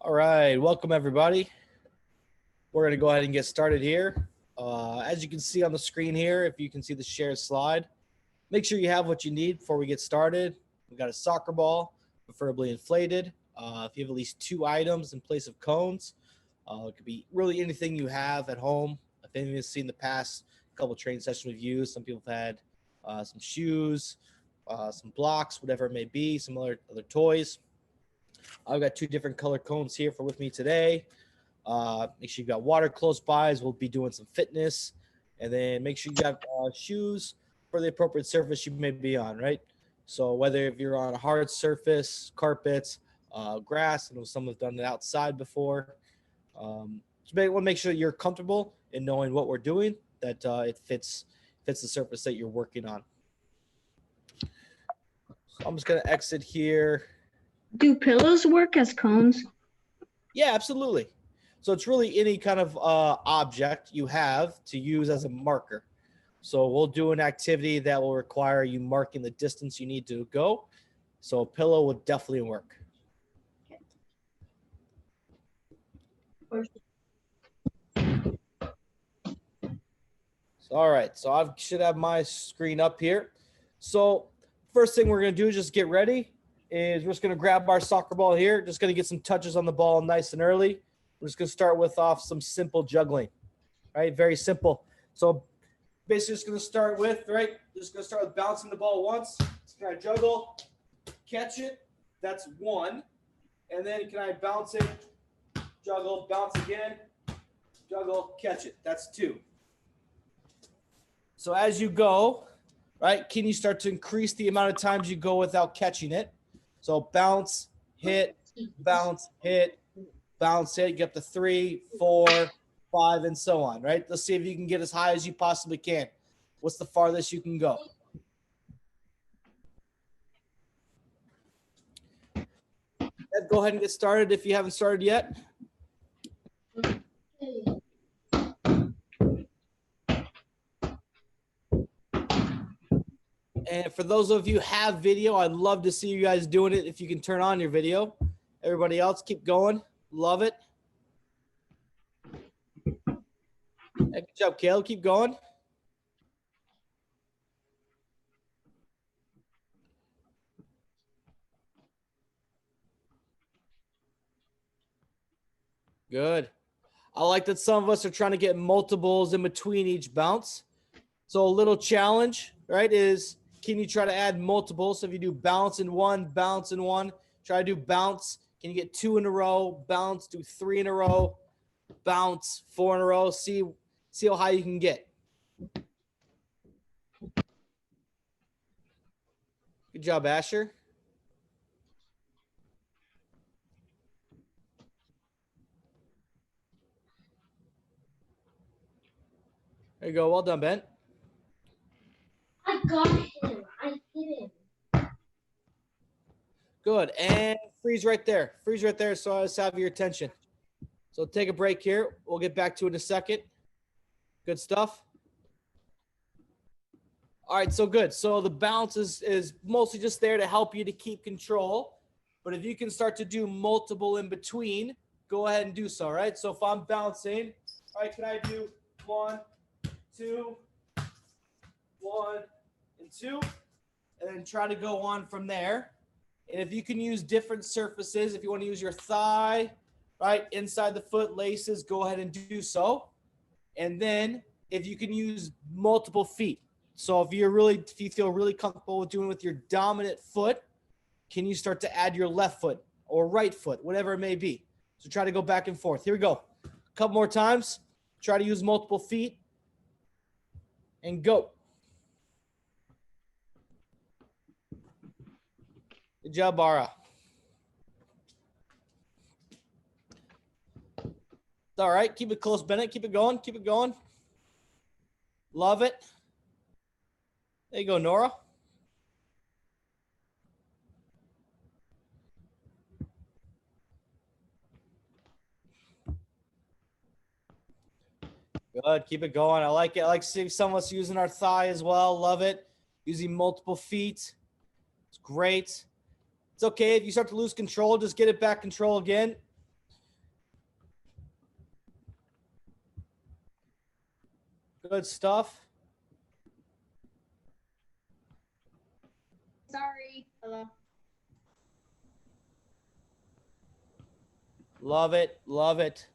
All right, welcome everybody. We're going to go ahead and get started here. As you can see on the screen here, if you can see the share slide, make sure you have what you need before we get started. We've got a soccer ball, preferably inflated. If you have at least 2 items in place of cones, it could be really anything you have at home. If anything you've seen the past couple training sessions we've used, some people have had some shoes, some blocks, whatever it may be, some other toys. I've got 2 different color cones here for with me today. Make sure you've got water close by as we'll be doing some fitness. And then make sure you got shoes for the appropriate surface you may be on, right? So whether if you're on a hard surface, carpets, grass, I know some have done it outside before. Just want to make sure you're comfortable in knowing what we're doing, that it fits the surface that you're working on. So I'm just going to exit here. Do pillows work as cones? Yeah, absolutely. So it's really any kind of object you have to use as a marker. So we'll do an activity that will require you marking the distance you need to go. So a pillow would definitely work. So, all right, so I should have my screen up here. So first thing we're going to do is just get ready. We're just going to grab our soccer ball here. Just going to get some touches on the ball nice and early. We're just going to start with some simple juggling, right? Very simple. So basically just going to start with, right? Just going to start with bouncing the ball once. Just can I juggle, catch it? That's 1. And then can I bounce it, juggle, bounce again, juggle, catch it? That's 2. So as you go, right, can you start to increase the amount of times you go without catching it? So bounce, hit, bounce, hit, bounce, hit. You get up to 3, 4, 5, and so on, right? Let's see if you can get as high as you possibly can. What's the farthest you can go? Go ahead and get started if you haven't started yet. And for those of you who have video, I'd love to see you guys doing it if you can turn on your video. Everybody else, keep going. Love it. Hey, good job, Caleb. Keep going. Good. I like that some of us are trying to get multiples in between each bounce. So a little challenge, right, is can you try to add multiples? So if you do bounce in 1, bounce in 1, try to do bounce. Can you get 2 in a row? Bounce, do 3 in a row. Bounce, 4 in a row. See how high you can get. Good job, Asher. There you go. Well done, Ben. I got him. I hit him. Good. And freeze right there. Freeze right there so I just have your attention. So take a break here. We'll get back to it in a second. Good stuff. All right, so good. So the bounce is mostly just there to help you to keep control. But if you can start to do multiple in between, go ahead and do so, right? So if I'm bouncing, all right, can I do 1, 2, 1, and 2? And then try to go on from there. And if you can use different surfaces, if you want to use your thigh, right, inside the foot, laces, go ahead and do so. And then if you can use multiple feet. So if you feel really comfortable with doing with your dominant foot, can you start to add your left foot or right foot, whatever it may be. So try to go back and forth. Here we go. A couple more times. Try to use multiple feet. And go. Good job, Bara. All right, keep it close, Bennett. Keep it going. Keep it going. Love it. There you go, Nora. Good. Keep it going. I like it. I like seeing some of us using our thigh as well. Love it. Using multiple feet. It's great. It's okay if you start to lose control. Just get it back control again. Good stuff. Sorry. Hello. Love it. Love it.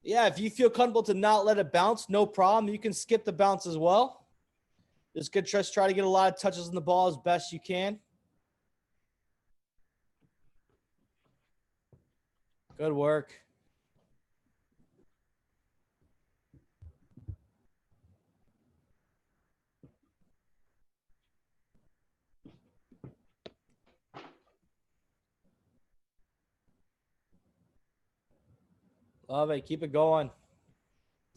Yeah, if you feel comfortable to not let it bounce, no problem. You can skip the bounce as well. Just good. Just try to get a lot of touches on the ball as best you can. Good work. Love it. Keep it going.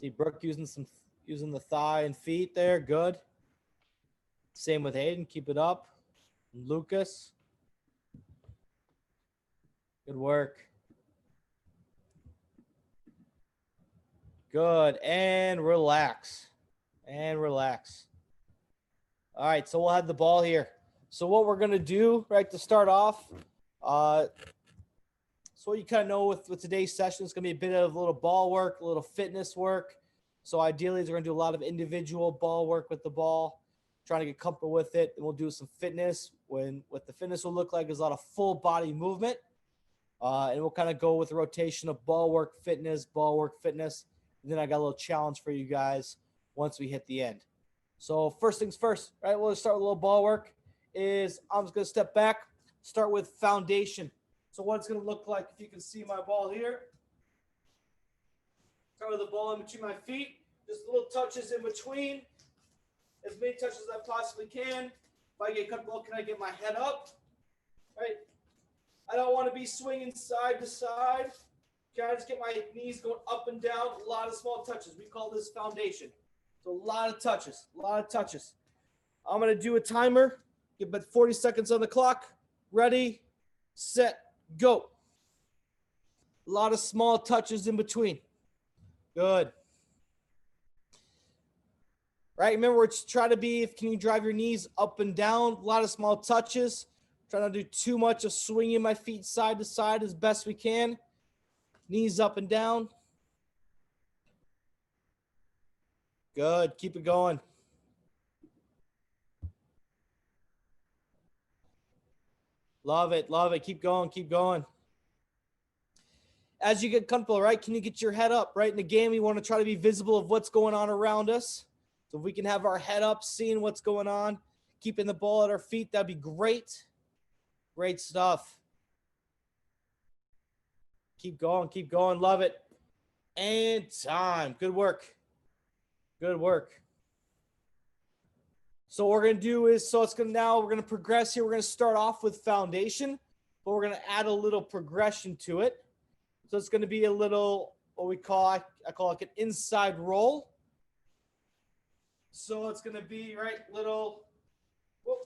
See Brooke using the thigh and feet there. Good. Same with Hayden. Keep it up. Lucas. Good work. Good. And relax. And relax. All right. So we'll have the ball here. So what we're going to do, right, to start off, so you kind of know with today's session, it's going to be a bit of a little ball work, a little fitness work. So ideally, we're going to do a lot of individual ball work with the ball, trying to get comfortable with it. And we'll do some fitness. What the fitness will look like is a lot of full body movement. And we'll kind of go with a rotation of ball work, fitness, ball work, fitness. And then I got a little challenge for you guys once we hit the end. So first things first, right? We'll start with a little ball work. I'm just going to step back, start with foundation. So what it's going to look like, if you can see my ball here. Start with the ball in between my feet. Just little touches in between. As many touches as I possibly can. If I get comfortable, can I get my head up? Right? I don't want to be swinging side to side. Can I just get my knees going up and down? A lot of small touches. We call this foundation. So a lot of touches. A lot of touches. I'm going to do a timer. Give about 40 seconds on the clock. Ready, set, go. A lot of small touches in between. Good. Right, remember we're trying to be, can you drive your knees up and down? A lot of small touches. Trying to do too much of swinging my feet side to side as best we can. Knees up and down. Good, keep it going. Love it, love it. Keep going, keep going. As you get comfortable, right, can you get your head up? Right, in the game, we want to try to be visible of what's going on around us. So if we can have our head up, seeing what's going on, keeping the ball at our feet, that'd be great. Great stuff. Keep going. Love it. And time. Good work. Good work. So what we're going to do is, we're going to progress here. We're going to start off with foundation, but we're going to add a little progression to it. So it's going to be a little, what we call, I call it an inside roll. So it's going to be, right, little, whoop,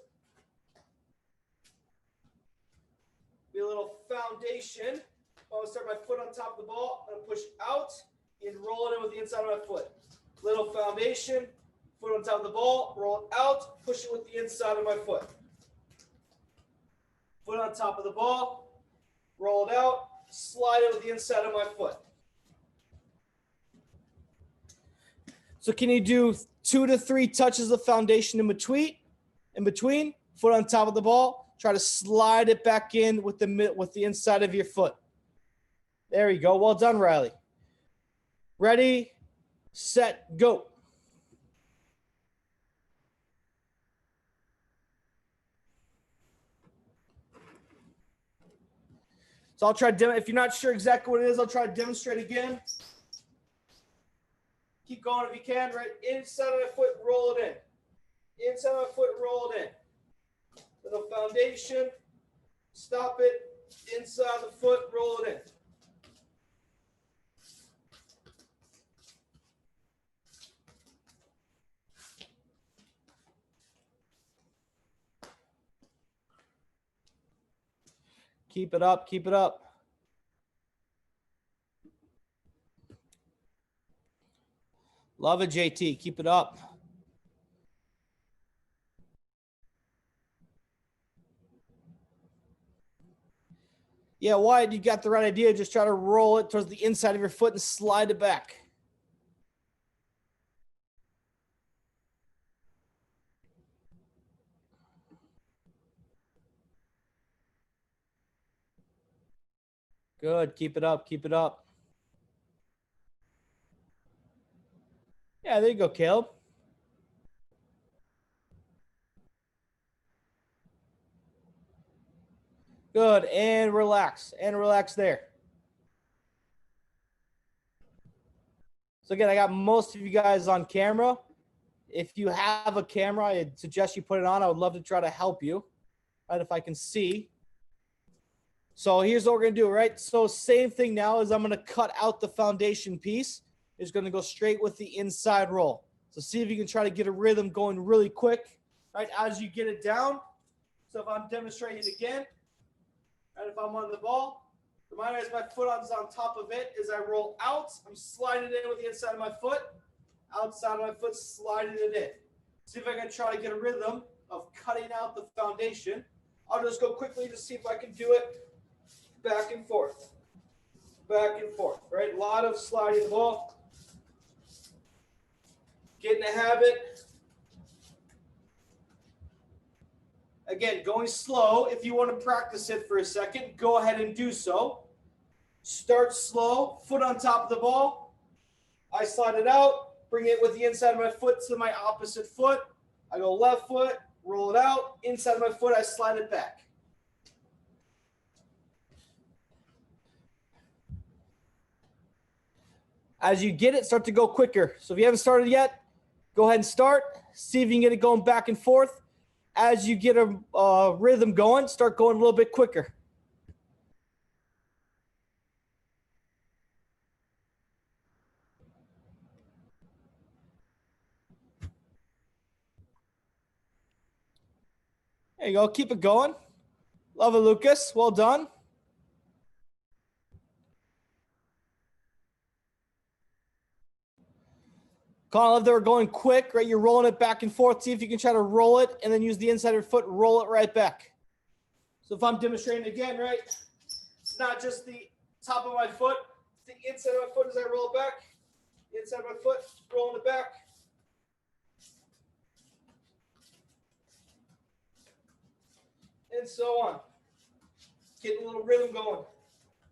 be a little foundation. I'm going to start my foot on top of the ball. I'm going to push out and roll it in with the inside of my foot. Little foundation, foot on top of the ball, roll it out, push it with the inside of my foot. Foot on top of the ball, roll it out, slide it with the inside of my foot. So can you do 2 to 3 touches of foundation in between, foot on top of the ball, try to slide it back in with the inside of your foot. There you go. Well done, Riley. Ready, set, go. So I'll try to, if you're not sure exactly what it is, I'll try to demonstrate again. Keep going if you can, right? Inside of my foot, roll it in. Inside of my foot, roll it in. Little foundation, stop it, inside the foot, roll it in. Keep it up, keep it up. Love it, JT. Keep it up. Yeah, Wyatt, you got the right idea. Just try to roll it towards the inside of your foot and slide it back. Good. Keep it up. Keep it up. Yeah, there you go, Caleb. Good. And relax. And relax there. So again, I got most of you guys on camera. If you have a camera, I'd suggest you put it on. I would love to try to help you, right, if I can see. So here's what we're going to do, right? So same thing now is I'm going to cut out the foundation piece. It's going to go straight with the inside roll. So see if you can try to get a rhythm going really quick, right, as you get it down. So if I'm demonstrating it again, and if I'm on the ball, reminder is my foot is on top of it. As I roll out, I'm sliding it in with the inside of my foot. Outside of my foot, sliding it in. See if I can try to get a rhythm of cutting out the foundation. I'll just go quickly to see if I can do it back and forth. Back and forth, right? A lot of sliding the ball. Get in a habit. Again, going slow. If you want to practice it for a second, go ahead and do so. Start slow, foot on top of the ball. I slide it out. Bring it with the inside of my foot to my opposite foot. I go left foot, roll it out. Inside of my foot, I slide it back. As you get it, start to go quicker. So if you haven't started yet, go ahead and start. See if you can get it going back and forth. As you get a rhythm going, start going a little bit quicker. There you go. Keep it going. Love it, Lucas. Well done. Colin, I love that we're going quick, right? You're rolling it back and forth. See if you can try to roll it and then use the inside of your foot, roll it right back. So if I'm demonstrating again, right? It's not just the top of my foot, it's the inside of my foot as I roll it back. The inside of my foot, rolling it back. And so on. Getting a little rhythm going.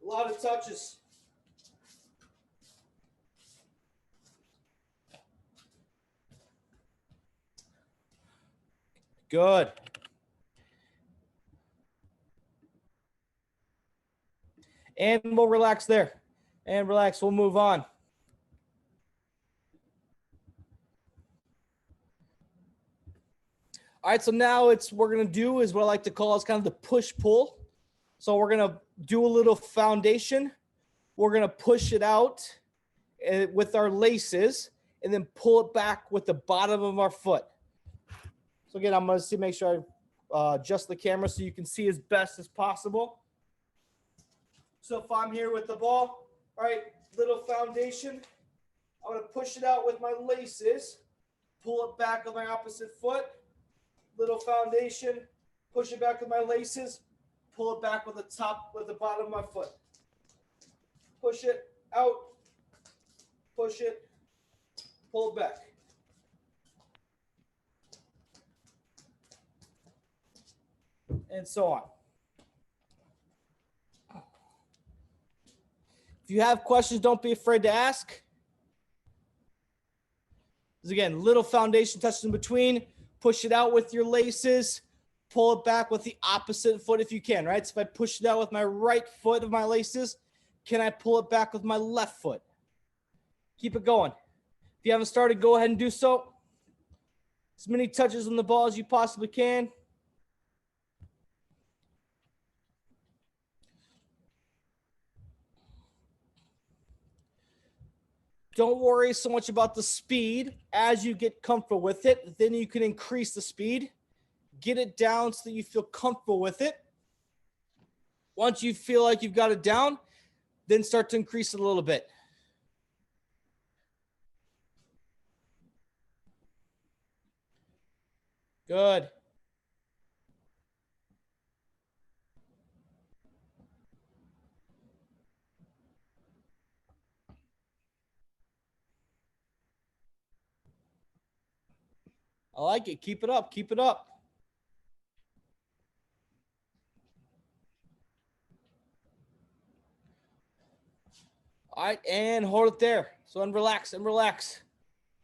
A lot of touches. Good. And we'll relax there. And relax. We'll move on. All right, so now we're going to do is what I like to call is kind of the push-pull. So we're going to do a little foundation. We're going to push it out with our laces and then pull it back with the bottom of our foot. So again, I'm going to make sure I adjust the camera so you can see as best as possible. So if I'm here with the ball, all right, little foundation. I'm going to push it out with my laces, pull it back with my opposite foot. Little foundation, push it back with my laces, pull it back with the bottom of my foot. Push it out, push it, pull it back. And so on. If you have questions, don't be afraid to ask. This again, little foundation touches in between. Push it out with your laces. Pull it back with the opposite foot if you can, right? So if I push it out with my right foot of my laces, can I pull it back with my left foot? Keep it going. If you haven't started, go ahead and do so. As many touches on the ball as you possibly can. Don't worry so much about the speed. As you get comfortable with it, then you can increase the speed. Get it down so that you feel comfortable with it. Once you feel like you've got it down, then start to increase it a little bit. Good. I like it. Keep it up. Keep it up. All right, and hold it there. So and relax and relax.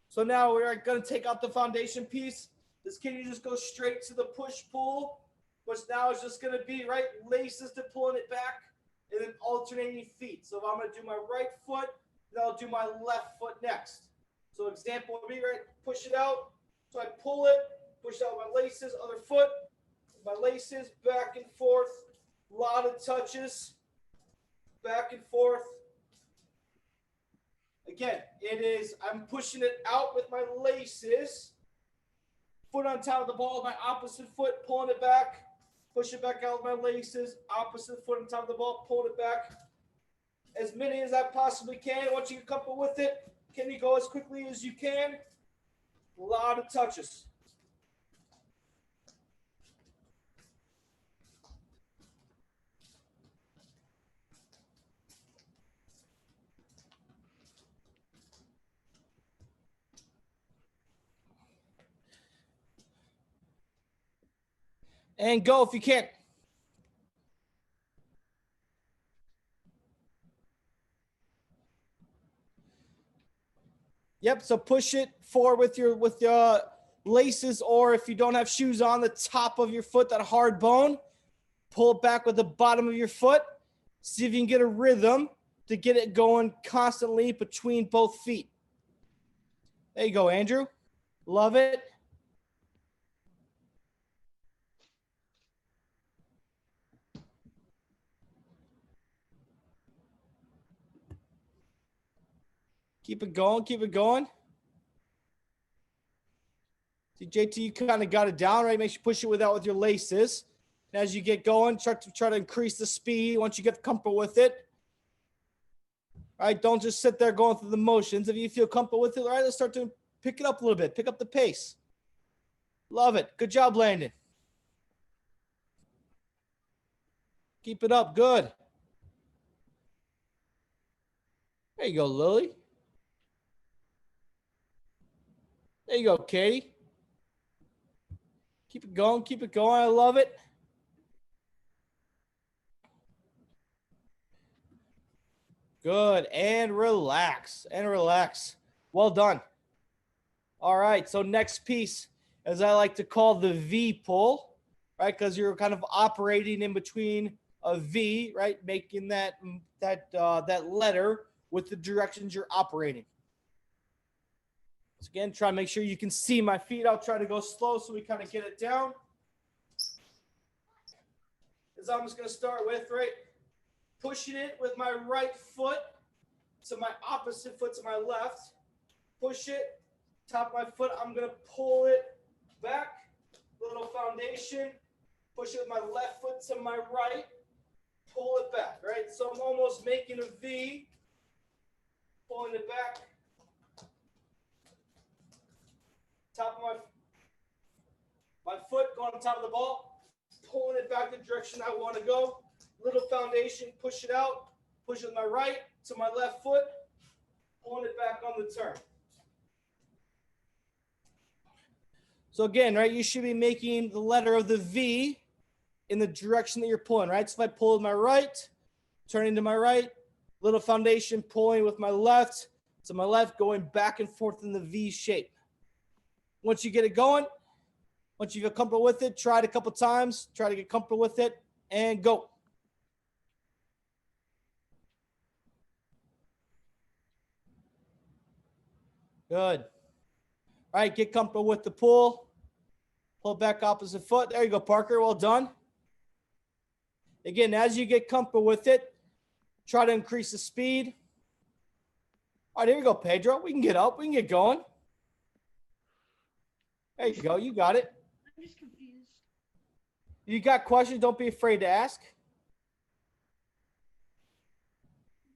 So now we're going to take out the foundation piece. This kid, you just go straight to the push-pull, which now is just going to be, right, laces to pulling it back, and then alternating feet. So if I'm going to do my right foot, then I'll do my left foot next. So example would be, right, push it out. So I pull it, push out my laces, other foot, my laces, back and forth. A lot of touches, back and forth. Again, I'm pushing it out with my laces. Foot on top of the ball, my opposite foot, pulling it back. Push it back out with my laces. Opposite foot on top of the ball, pulling it back. As many as I possibly can. Once you get comfortable with it, can you go as quickly as you can? A lot of touches. And go if you can. Yep, so push it forward with your laces, or if you don't have shoes on, the top of your foot, that hard bone. Pull it back with the bottom of your foot. See if you can get a rhythm to get it going constantly between both feet. There you go, Andrew. Love it. Keep it going. Keep it going. See, JT, you kind of got it down, right? Make sure you push it with your laces. And as you get going, try to increase the speed once you get comfortable with it. All right, don't just sit there going through the motions. If you feel comfortable with it, all right, let's start to pick it up a little bit. Pick up the pace. Love it. Good job, Landon. Keep it up. Good. There you go, Lily. There you go, Katie. Keep it going. Keep it going. I love it. Good. And relax. And relax. Well done. All right. So next piece, as I like to call the V pull, right? Because you're kind of operating in between a V, right? Making that letter with the directions you're operating. So again, try to make sure you can see my feet. I'll try to go slow so we kind of get it down. As I'm just going to start with, right, pushing it with my right foot to my opposite foot to my left. Push it, top of my foot. I'm going to pull it back, little foundation. Push it with my left foot to my right. Pull it back, right? So I'm almost making a V, pulling it back. Top of my foot going on top of the ball, pulling it back the direction I want to go. Little foundation, push it out, push it with my right to my left foot, pulling it back on the turn. So again, right, you should be making the letter of the V in the direction that you're pulling, right? So if I pull with my right, turning to my right, little foundation, pulling with my left to my left, going back and forth in the V shape. Once you get it going, once you feel comfortable with it, try it a couple times, try to get comfortable with it, and go. Good. All right, get comfortable with the pull. Pull back opposite foot. There you go, Parker. Well done. Again, as you get comfortable with it, try to increase the speed. All right, here we go, Pedro. We can get up. We can get going. There you go. You got it. I'm just confused. You got questions? Don't be afraid to ask.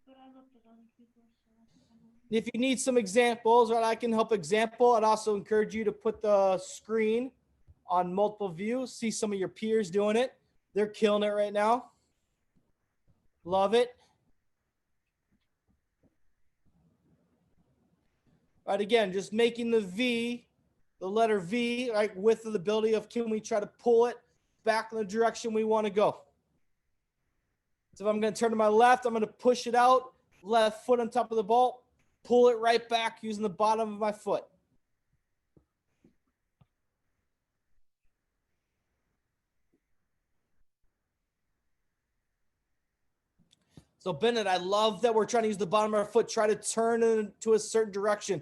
But I looked at other people, so I think I know. If you need some examples, right, I can help example. I'd also encourage you to put the screen on multiple views. See some of your peers doing it. They're killing it right now. Love it. All right, again, just making the V the letter V, right, with the ability of can we try to pull it back in the direction we want to go. So if I'm going to turn to my left, I'm going to push it out, left foot on top of the ball, pull it right back using the bottom of my foot. So Bennett, I love that we're trying to use the bottom of our foot, try to turn into a certain direction.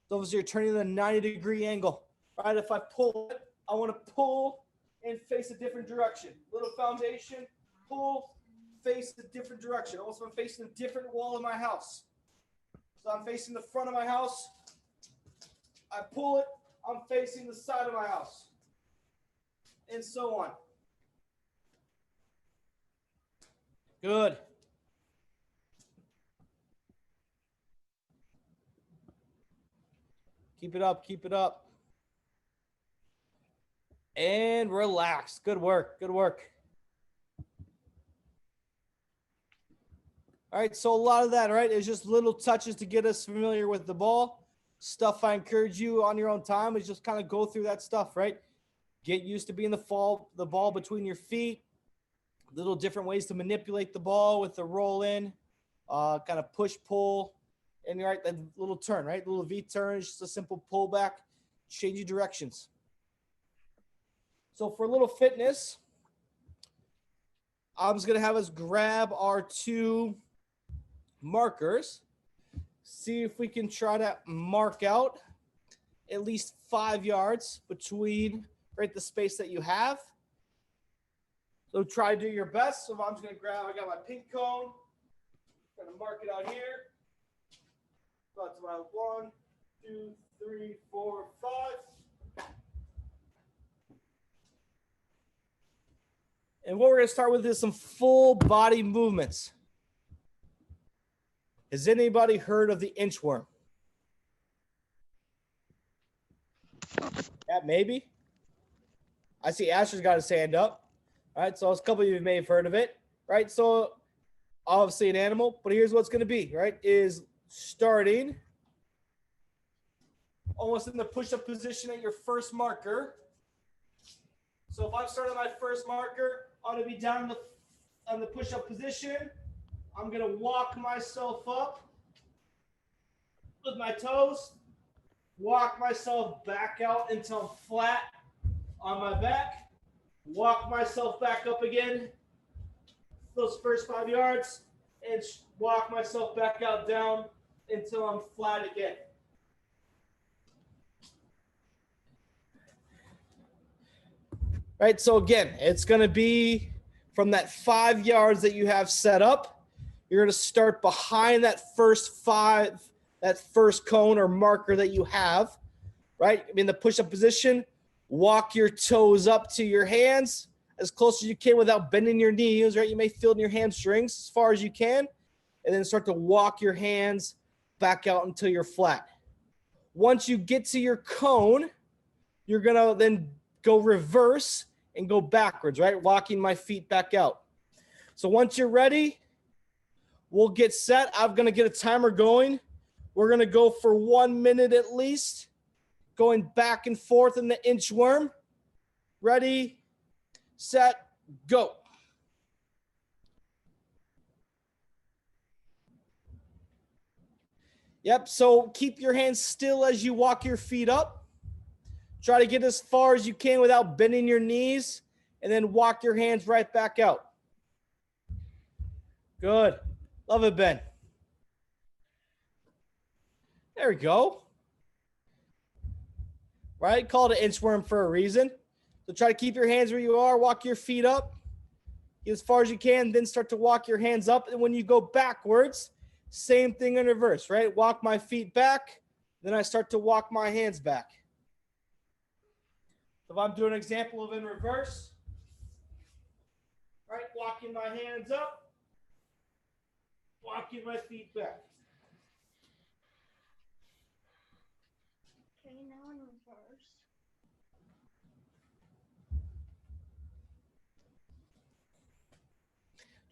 So obviously you're turning at a 90-degree angle, right? If I pull it, I want to pull and face a different direction. Little foundation, pull, face a different direction. Also, I'm facing a different wall of my house. So I'm facing the front of my house. I pull it, I'm facing the side of my house. And so on. Good. Keep it up, keep it up. And relax. Good work, good work. All right, so a lot of that, right, is just little touches to get us familiar with the ball. Stuff I encourage you on your own time is just kind of go through that stuff, right? Get used to being the ball between your feet. Little different ways to manipulate the ball with the roll in, kind of push, pull. And right, that little turn, right? Little V turn is just a simple pullback, changing directions. So for a little fitness, I'm just going to have us grab our 2 markers. See if we can try to mark out at least 5 yards between, right, the space that you have. So try to do your best. So I'm just going to grab, I got my pink cone. I'm going to mark it out here. That's about 1, 2, 3, 4, 5. And what we're going to start with is some full body movements. Has anybody heard of the inchworm? Yeah, maybe. I see Asher's got his hand up. All right, so a couple of you may have heard of it, right? So obviously an animal, but here's what's going to be, right, is starting almost in the push-up position at your first marker. So if I'm starting my first marker, I'm going to be down on the push-up position. I'm going to walk myself up with my toes, walk myself back out until I'm flat on my back, walk myself back up again, those first 5 yards, and walk myself back out down until I'm flat again. Right, so again, it's going to be from that 5 yards that you have set up. You're going to start behind that first cone or marker that you have, right? In the push-up position, walk your toes up to your hands as close as you can without bending your knees, right? You may feel in your hamstrings as far as you can, and then start to walk your hands back out until you're flat. Once you get to your cone, you're going to then go reverse and go backwards, right? Walking my feet back out. So once you're ready, we'll get set. I'm going to get a timer going. We're going to go for 1 minute at least, going back and forth in the inchworm. Ready, set, go. Yep, so keep your hands still as you walk your feet up. Try to get as far as you can without bending your knees, and then walk your hands right back out. Good. Love it, Ben. There we go. Right? Called an inchworm for a reason. So try to keep your hands where you are. Walk your feet up. Get as far as you can. Then start to walk your hands up. And when you go backwards, same thing in reverse, right? Walk my feet back. Then I start to walk my hands back. So if I'm doing an example of in reverse, right? Walking my hands up. Walking my feet back. Okay, now in reverse.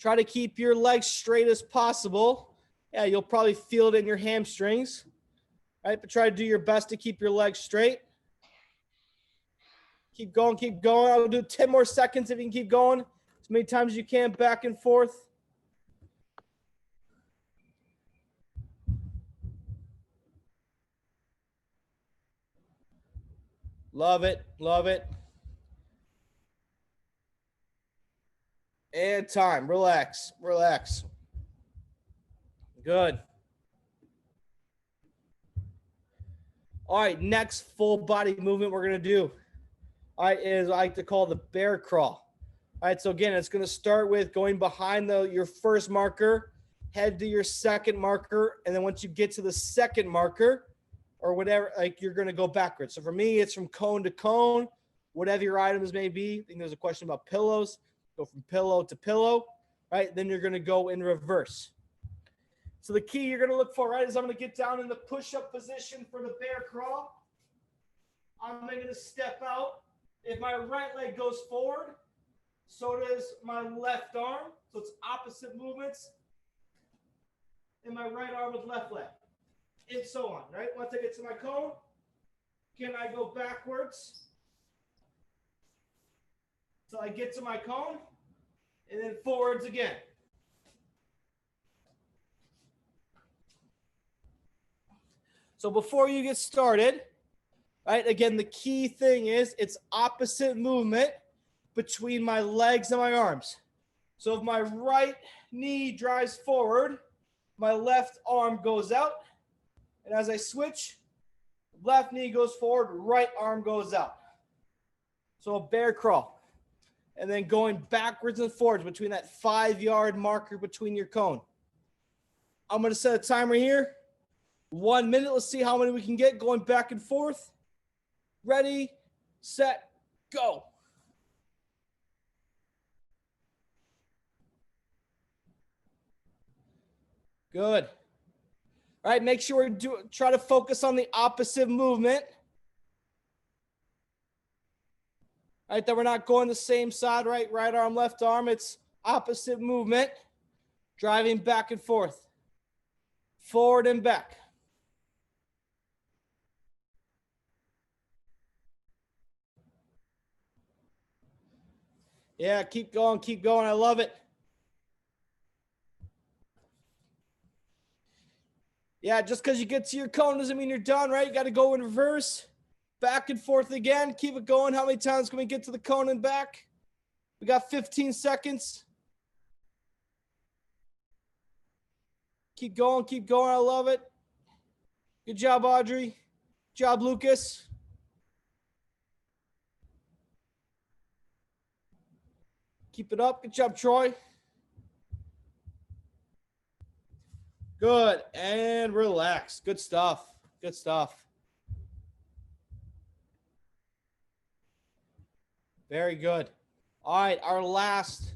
Try to keep your legs straight as possible. Yeah, you'll probably feel it in your hamstrings, right? But try to do your best to keep your legs straight. Keep going, keep going. I'll do 10 more seconds if you can keep going. As many times as you can, back and forth. Love it, love it. And time. Relax, relax. Good. All right, next full body movement we're going to do, all right, is I like to call the bear crawl. All right, so again, it's going to start with going behind your first marker, head to your second marker, and then once you get to the second marker or whatever, like you're going to go backwards. So for me, it's from cone to cone, whatever your items may be. I think there's a question about pillows. Go from pillow to pillow, right? Then you're going to go in reverse. So the key you're going to look for, right, is I'm going to get down in the push-up position for the bear crawl. I'm going to step out. If my right leg goes forward, so does my left arm. So it's opposite movements. And my right arm with left leg. And so on, right? Once I get to my cone, can I go backwards? So I get to my cone, and then forwards again. So before you get started, right, again, the key thing is it's opposite movement between my legs and my arms. So if my right knee drives forward, my left arm goes out. And as I switch, left knee goes forward, right arm goes out. So a bear crawl. And then going backwards and forwards between that 5-yard marker between your cone. I'm going to set a timer here. 1 minute. Let's see how many we can get going back and forth. Ready, set, go. Good. All right, make sure we try to focus on the opposite movement. All right, that we're not going the same side, right? Right arm, left arm. It's opposite movement. Driving back and forth. Forward and back. Yeah, keep going, keep going. I love it. Yeah, just because you get to your cone doesn't mean you're done, right? You got to go in reverse, back and forth again. Keep it going. How many times can we get to the cone and back? We got 15 seconds. Keep going, keep going. I love it. Good job, Audrey. Good job, Lucas. Keep it up. Good job, Troy. Good. And relax. Good stuff. Good stuff. Very good. All right. Our last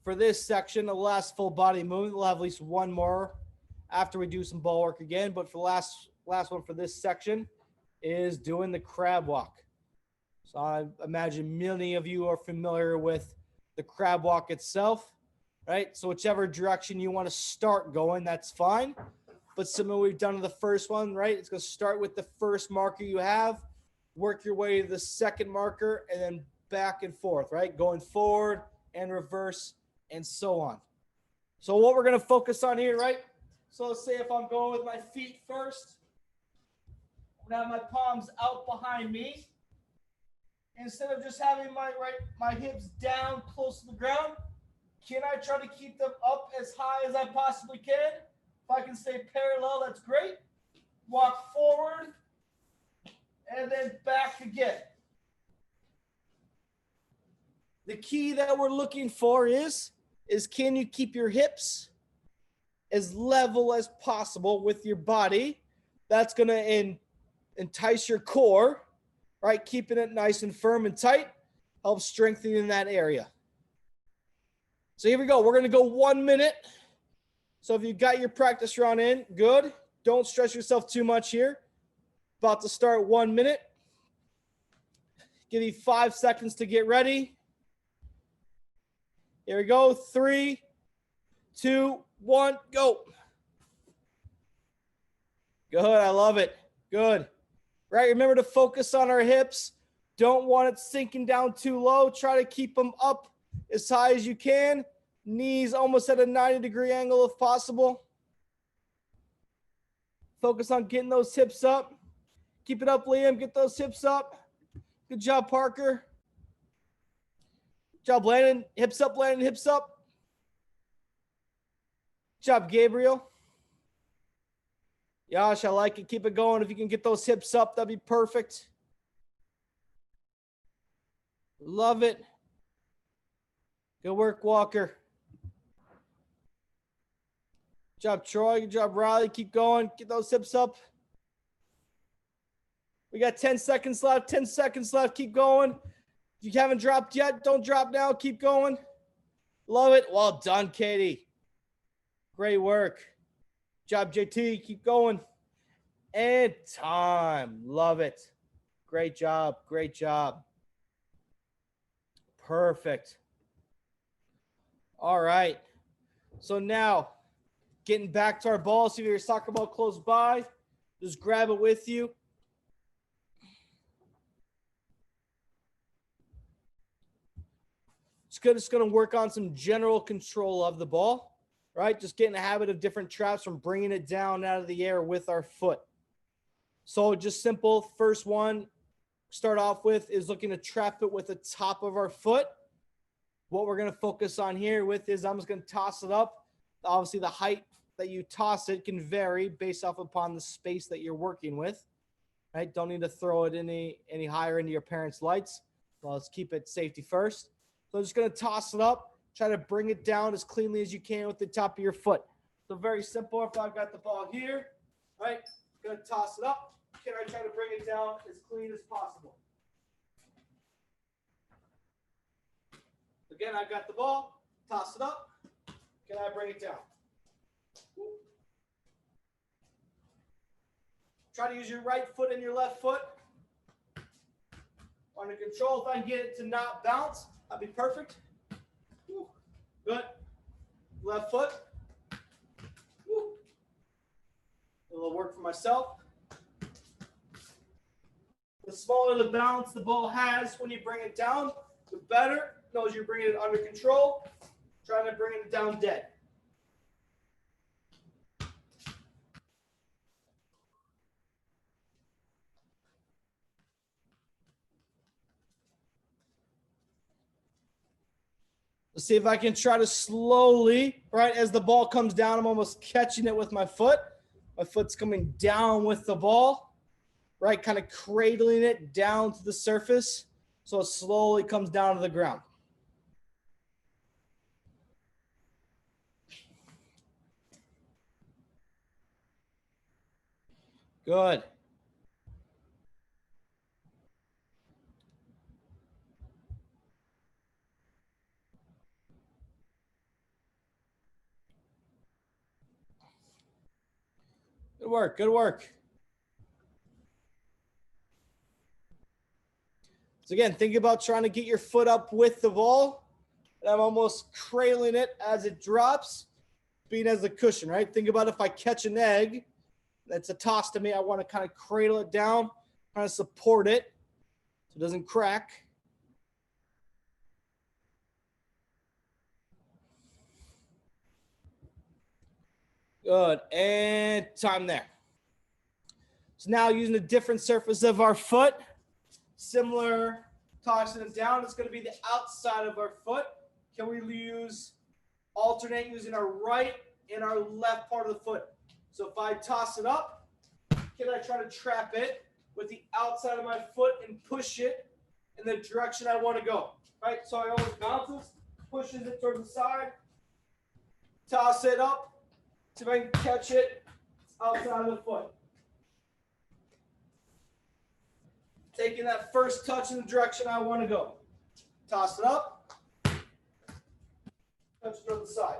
for this section, the last full body movement. We'll have at least one more after we do some ball work again. But for the last one for this section is doing the crab walk. So I imagine many of you are familiar with the crab walk itself, right? So whichever direction you want to start going, that's fine. But similar we've done in the first one, right? It's going to start with the first marker you have, work your way to the second marker, and then back and forth, right? Going forward and reverse and so on. So what we're going to focus on here, right? So let's say if I'm going with my feet first, I'm going to have my palms out behind me. Instead of just having my hips down close to the ground, can I try to keep them up as high as I possibly can? If I can stay parallel, that's great. Walk forward and then back again. The key that we're looking for is can you keep your hips as level as possible with your body? That's going to entice your core, right? Keeping it nice and firm and tight helps strengthening that area. So here we go. We're going to go 1 minute. So if you got your practice run in, good. Don't stress yourself too much here. About to start 1 minute. Give you 5 seconds to get ready. Here we go. 3, 2, 1, go. Good. I love it. Good. Right. Remember to focus on our hips. Don't want it sinking down too low. Try to keep them up as high as you can. Knees almost at a 90-degree angle if possible. Focus on getting those hips up. Keep it up, Liam. Get those hips up. Good job, Parker. Good job, Landon. Hips up, Landon. Hips up. Good job, Gabriel. Yash, I like it. Keep it going. If you can get those hips up, that'd be perfect. Love it. Good work, Walker. Good job, Troy. Good job, Riley. Keep going. Get those hips up. We got 10 seconds left. 10 seconds left. Keep going. If you haven't dropped yet, don't drop now. Keep going. Love it. Well done, Katie. Great work. Good job, JT. Keep going. And time. Love it. Great job. Great job. Perfect. All right. So now, getting back to our ball. See if your soccer ball close by. Just grab it with you. Just going to work on some general control of the ball, right? Just getting a habit of different traps from bringing it down out of the air with our foot. So just simple. First one, start off with is looking to trap it with the top of our foot. What we're going to focus on here with is I'm just going to toss it up. Obviously, the height that you toss it can vary based off upon the space that you're working with, right? Don't need to throw it any higher into your parents' lights. Well, let's keep it safety first. So I'm just going to toss it up, try to bring it down as cleanly as you can with the top of your foot. So very simple. If I've got the ball here, right, going to toss it up. Can I try to bring it down as clean as possible? Again, I've got the ball, toss it up. Can I bring it down? Try to use your right foot and your left foot. Under control. If I can get it to not bounce, that'd be perfect. Good. Left foot. A little work for myself. The smaller the bounce the ball has when you bring it down, the better. Knows you're bringing it under control. Trying to bring it down dead. Let's see if I can try to slowly, right, as the ball comes down, I'm almost catching it with my foot. My foot's coming down with the ball, right, kind of cradling it down to the surface so it slowly comes down to the ground. Good. Good work. Good work. So again, think about trying to get your foot up with the ball. And I'm almost cradling it as it drops, being as a cushion, right? Think about if I catch an egg, that's a toss to me. I want to kind of cradle it down, kind of support it so it doesn't crack. Good. And time there. So now using a different surface of our foot, similar, tossing it down, it's going to be the outside of our foot. Can we alternate using our right and our left part of the foot? So if I toss it up, can I try to trap it with the outside of my foot and push it in the direction I want to go? Right? So I always bounces, pushes it towards the side, toss it up, see if I can catch it outside of the foot. Taking that first touch in the direction I want to go. Toss it up, touch it to the side.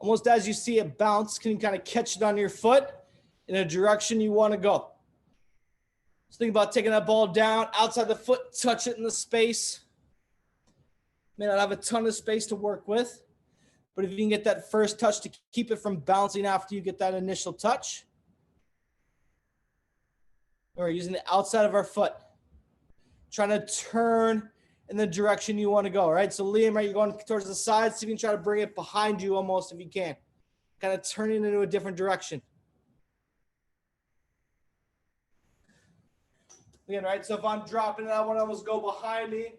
Almost as you see it bounce, can you kind of catch it on your foot in a direction you want to go? So think about taking that ball down outside the foot, touch it in the space. May not have a ton of space to work with, but if you can get that first touch to keep it from bouncing after you get that initial touch. We're using the outside of our foot, trying to turn in the direction you want to go, right? So Liam, right, you're going towards the side. See if you can try to bring it behind you almost if you can. Kind of turning into a different direction. Again, right? So if I'm dropping it, I want to almost go behind me.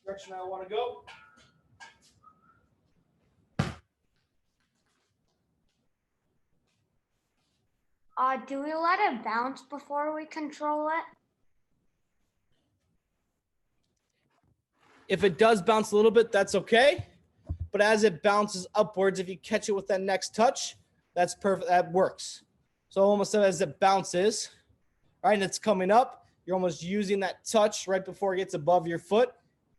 Direction I want to go. Do we let it bounce before we control it? If it does bounce a little bit, that's okay. But as it bounces upwards, if you catch it with that next touch, that's perfect. That works. So almost as it bounces, right, and it's coming up, you're almost using that touch right before it gets above your foot,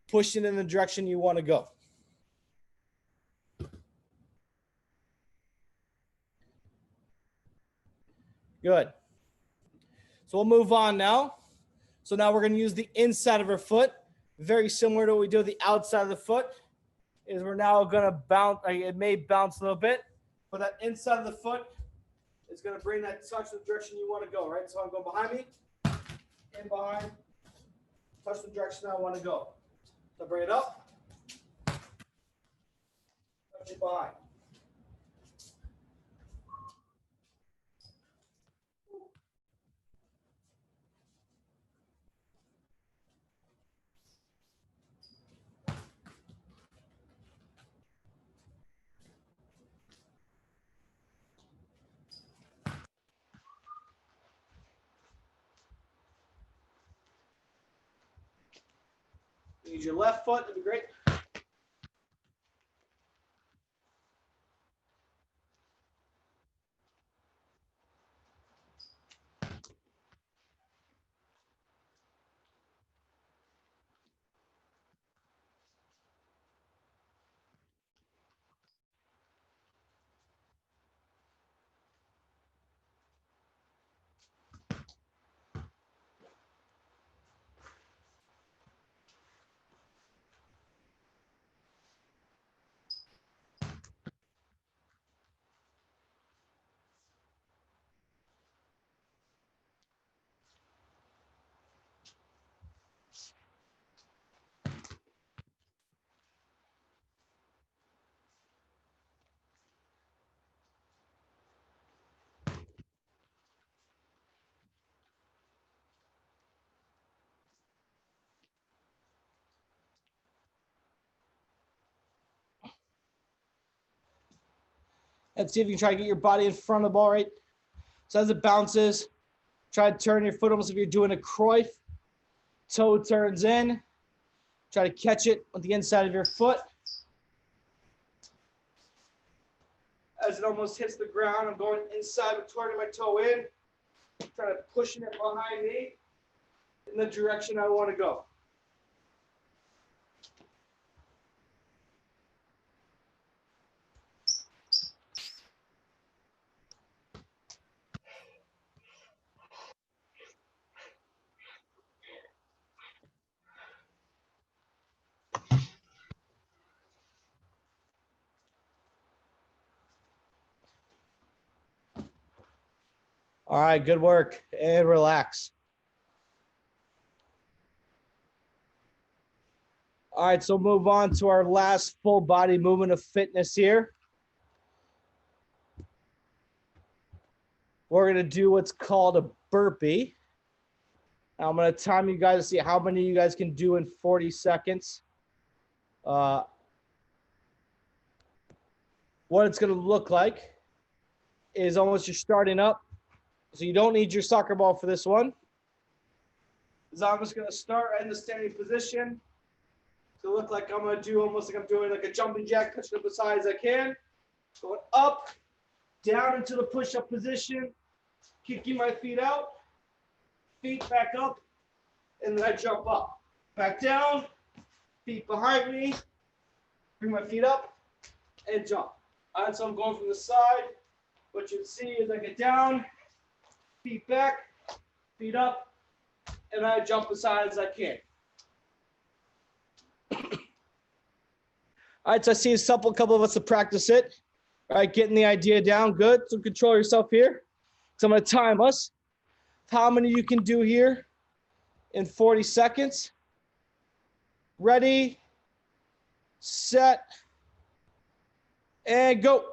pushing it in the direction you want to go. Good. So we'll move on now. So now we're going to use the inside of our foot. Very similar to what we do with the outside of the foot, is we're now going to bounce. It may bounce a little bit, but that inside of the foot is going to bring that touch in the direction you want to go, right? So I'm going behind me, in behind, touch the direction I want to go. So bring it up, touch it behind. Use your left foot, that'd be great. And see if you can try to get your body in front of the ball, right? So as it bounces, try to turn your foot almost if you're doing a Cruyff. Toe turns in. Try to catch it with the inside of your foot. As it almost hits the ground, I'm going inside with turning my toe in. Trying to pushing it behind me in the direction I want to go. All right, good work, and relax. All right, so move on to our last full body movement of fitness here. We're gonna do what's called a burpee. Now I'm gonna time you guys to see how many of you guys can do in 40 seconds. What it's gonna look like is almost you're starting up. So you don't need your soccer ball for this one. So I'm just gonna start right in the standing position. To look like I'm gonna do almost like I'm doing like a jumping jack, pushing up as high as I can. Going up, down into the push-up position, kicking my feet out, feet back up, and then I jump up. Back down, feet behind me, bring my feet up, and jump. All right, so I'm going from the side. What you'll see is I get down, feet back, feet up, and I jump as high as I can. All right, so I see a couple of us to practice it. All right, getting the idea down. Good. So control yourself here. So I'm going to time us. How many you can do here in 40 seconds. Ready, set, and go.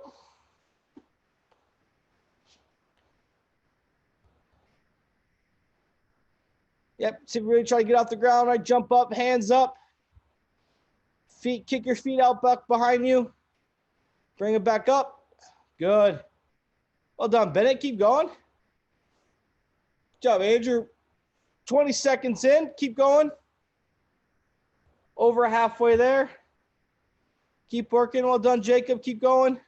Yep, so really try to get off the ground. Right, jump up, hands up. Feet, kick your feet out back behind you. Bring it back up. Good. Well done, Bennett. Keep going. Good job, Andrew. 20 seconds in. Keep going. Over halfway there. Keep working. Well done, Jacob. Keep going.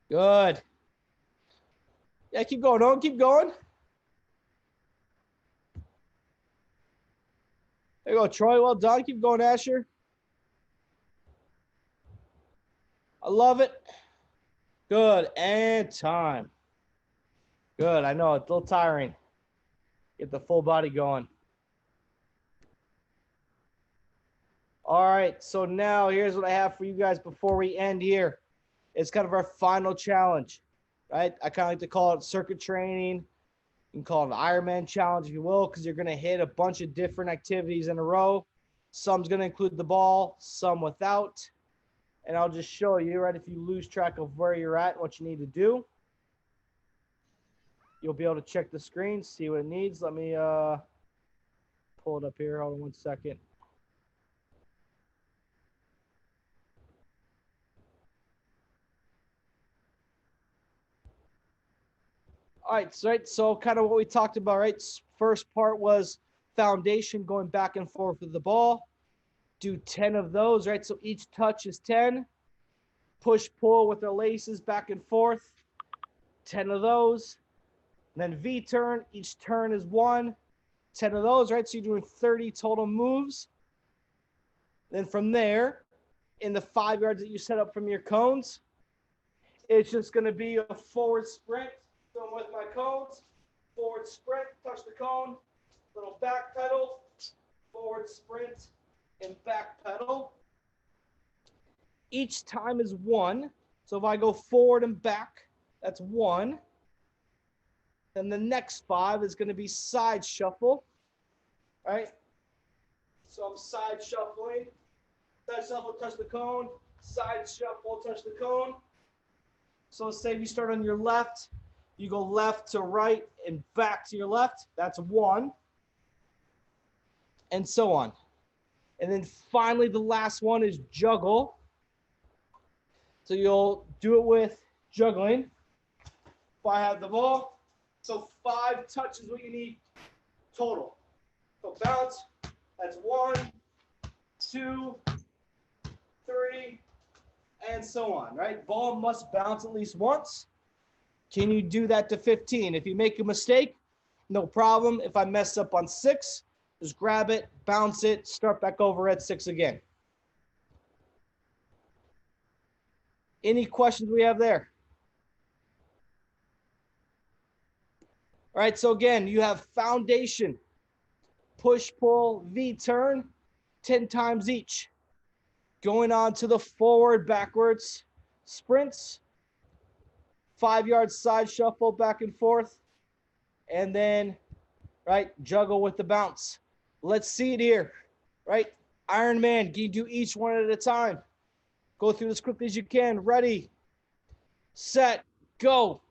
Good. Yeah, keep going. Owen, keep going. There you go, Troy. Well done. Keep going, Asher. I love it. Good. And time. Good. I know it's a little tiring. Get the full body going. All right. So now here's what I have for you guys before we end here. It's kind of our final challenge, right? I kind of like to call it circuit training. You can call it an Ironman challenge if you will, because you're going to hit a bunch of different activities in a row. Some's going to include the ball, some without. And I'll just show you, right, if you lose track of where you're at, what you need to do. You'll be able to check the screen, see what it needs. Let me pull it up here. Hold on 1 second. All right, so kind of what we talked about, right? First part was foundation, going back and forth with the ball. Do 10 of those, right? So each touch is 10. Push, pull with the laces back and forth. 10 of those. And then V-turn, each turn is 1. 10 of those, right? So you're doing 30 total moves. Then from there, in the 5 yards that you set up from your cones, it's just going to be a forward sprint. So I'm with my cones, forward sprint, touch the cone, little back pedal, forward sprint, and back pedal. Each time is 1. So if I go forward and back, that's 1. Then the next 5 is going to be side shuffle, right? So I'm side shuffling, side shuffle, touch the cone, side shuffle, touch the cone. So let's say if you start on your left, you go left to right and back to your left. That's 1. And so on. And then finally, the last one is juggle. So you'll do it with juggling. If I have the ball, so 5 touches what you need total. So bounce, that's 1, 2, 3, and so on, right? Ball must bounce at least once. Can you do that to 15? If you make a mistake, no problem. If I mess up on 6, just grab it, bounce it, start back over at 6 again. Any questions we have there? All right, so again, you have foundation, push, pull, V-turn, 10 times each. Going on to the forward, backwards, sprints, 5 yard side shuffle back and forth, and then, right, juggle with the bounce. Let's see it here, right? Ironman, can you do each one at a time? Go through as quickly as you can. Ready, set, go.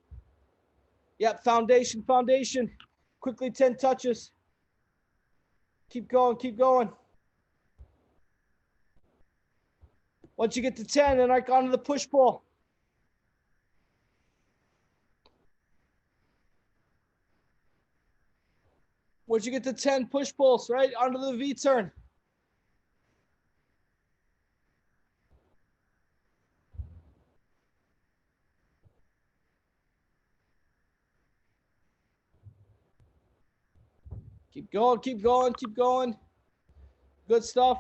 Yep, foundation, foundation. Quickly, 10 touches. Keep going, keep going. Once you get to 10, then right onto the push-pull. Once you get to 10 push-pulls, right, onto the V-turn. Keep going, keep going, keep going. Good stuff.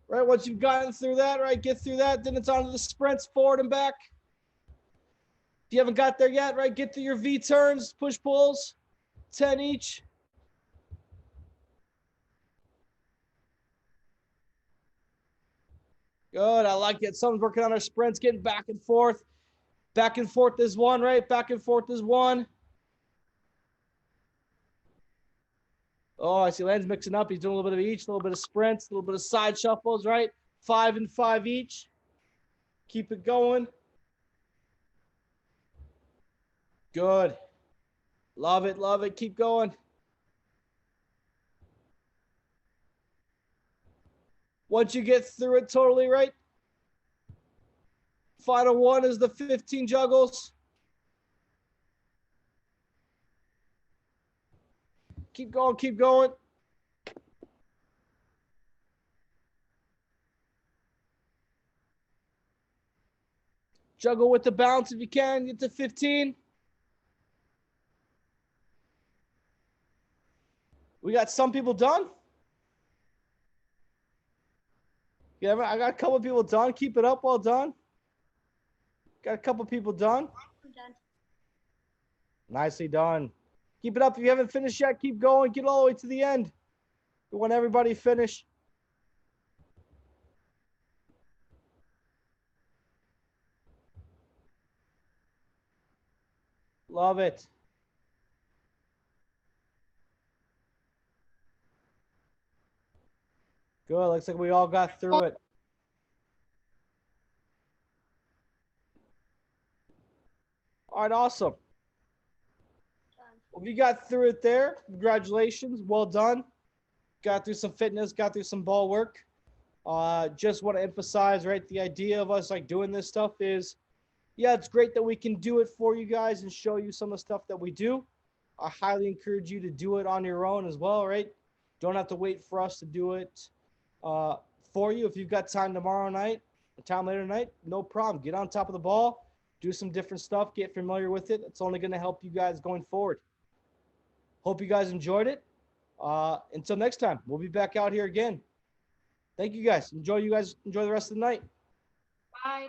Right, once you've gotten through that, right, get through that, then it's on to the sprints forward and back. If you haven't got there yet, right, get through your V turns, push pulls, 10 each. Good, I like it. Someone's working on our sprints, getting back and forth. Back and forth is one, right? Back and forth is one. Oh, I see Land's mixing up. He's doing a little bit of each, a little bit of sprints, a little bit of side shuffles, right? 5 and 5 each. Keep it going. Good. Love it, love it. Keep going. Once you get through it totally, right? Final one is the 15 juggles. Keep going, keep going. Juggle with the bounce if you can. Get to 15. We got some people done. Yeah, I got a couple people done. Keep it up. Well done. Got a couple people done. I'm done. Nicely done. Keep it up. If you haven't finished yet, keep going. Get all the way to the end. We want everybody to finish. Love it. Good. Looks like we all got through it. All right, awesome. Well, if you got through it there, congratulations. Well done. Got through some fitness, got through some ball work. Just want to emphasize, right, the idea of us like doing this stuff is, yeah, it's great that we can do it for you guys and show you some of the stuff that we do. I highly encourage you to do it on your own as well, right? Don't have to wait for us to do it for you. If you've got time tomorrow night, time later tonight, no problem. Get on top of the ball. Do some different stuff, get familiar with it. It's only going to help you guys going forward. Hope you guys enjoyed it. Until next time, we'll be back out here again. Thank you guys. Enjoy the rest of the night. Bye.